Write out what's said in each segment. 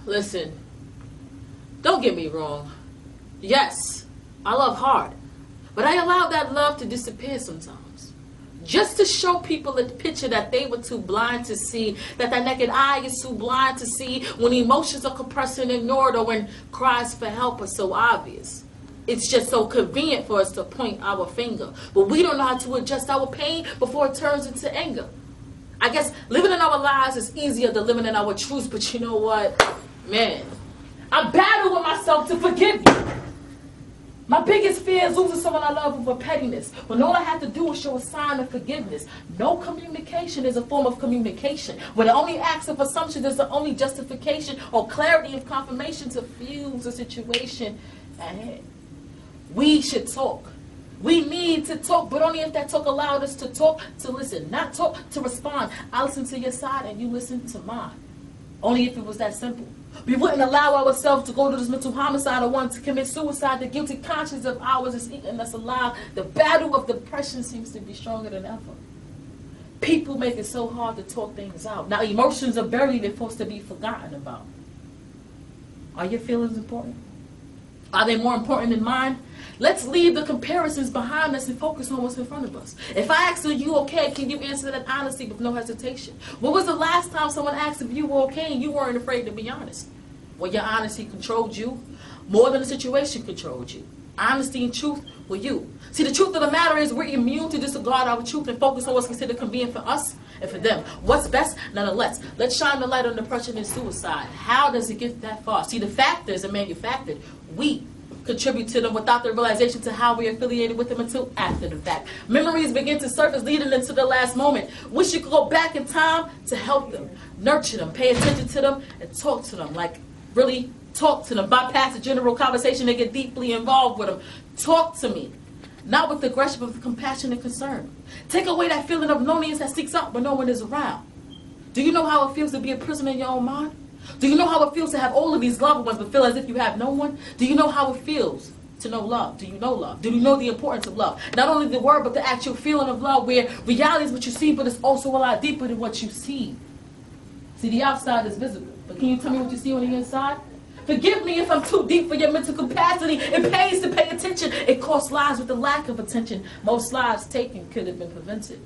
Listen, don't get me wrong. Yes, I love hard, but I allow that love to disappear sometimes. Just to show people a picture that they were too blind to see, that naked eye is too blind to see when emotions are compressed and ignored or when cries for help are so obvious. It's just so convenient for us to point our finger, but we don't know how to adjust our pain before it turns into anger. I guess living in our lives is easier than living in our truths, but you know what? Man, I battle with myself to forgive you. My biggest fear is losing someone I love over pettiness, when all I have to do is show a sign of forgiveness. No communication is a form of communication, where the only acts of assumption is the only justification or clarity of confirmation to fuse the situation at hand. We should talk. We need to talk, but only if that talk allowed us to talk, to listen, not talk, to respond. I listen to your side and you listen to mine. Only if it was that simple. We wouldn't allow ourselves to go to this mental homicide or want to commit suicide. The guilty conscience of ours is eating us alive. The battle of depression seems to be stronger than ever. People make it so hard to talk things out. Now emotions are buried and forced to be forgotten about. Are your feelings important? Are they more important than mine? Let's leave the comparisons behind us and focus on what's in front of us. If I ask, are you okay, can you answer that honestly with no hesitation? When was the last time someone asked if you were okay and you weren't afraid to be honest? Well, your honesty controlled you more than the situation controlled you. Honesty and truth were you. See, the truth of the matter is we're immune to disregard our truth and focus on what's considered convenient for us and for them. What's best, nonetheless. Let's shine the light on depression and suicide. How does it get that far? See, the factors are manufactured. We contribute to them without the realization to how we're affiliated with them until after the fact. Memories begin to surface leading into the last moment. Wish you could go back in time to help them, nurture them, pay attention to them, and talk to them. Like, really talk to them. Bypass the general conversation and get deeply involved with them. Talk to me. Not with aggression, but with compassion and concern. Take away that feeling of loneliness that seeks out when no one is around. Do you know how it feels to be a prisoner in your own mind? Do you know how it feels to have all of these loved ones but feel as if you have no one? Do you know how it feels to know love? Do you know love? Do you know the importance of love? Not only the word, but the actual feeling of love, where reality is what you see, but it's also a lot deeper than what you see. See, the outside is visible, but can you tell me what you see on the inside? Forgive me if I'm too deep for your mental capacity. It pays to pay attention. It costs lives with the lack of attention. Most lives taken could have been prevented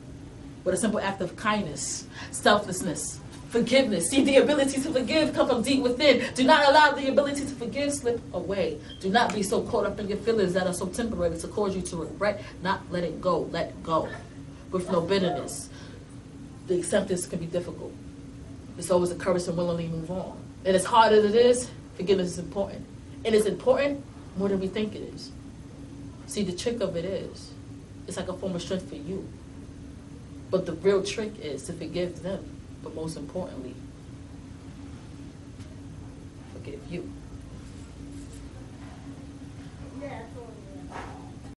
with a simple act of kindness, selflessness, forgiveness. See, the ability to forgive comes from deep within. Do not allow the ability to forgive slip away. Do not be so caught up in your feelings that are so temporary to cause you to regret. Not let it go. Let go. With no bitterness. The acceptance can be difficult. It's always the courage to willingly move on. And as hard as it is, forgiveness is important. And it's important more than we think it is. See, the trick of it is, it's like a form of strength for you. But the real trick is to forgive them. But most importantly, forgive you.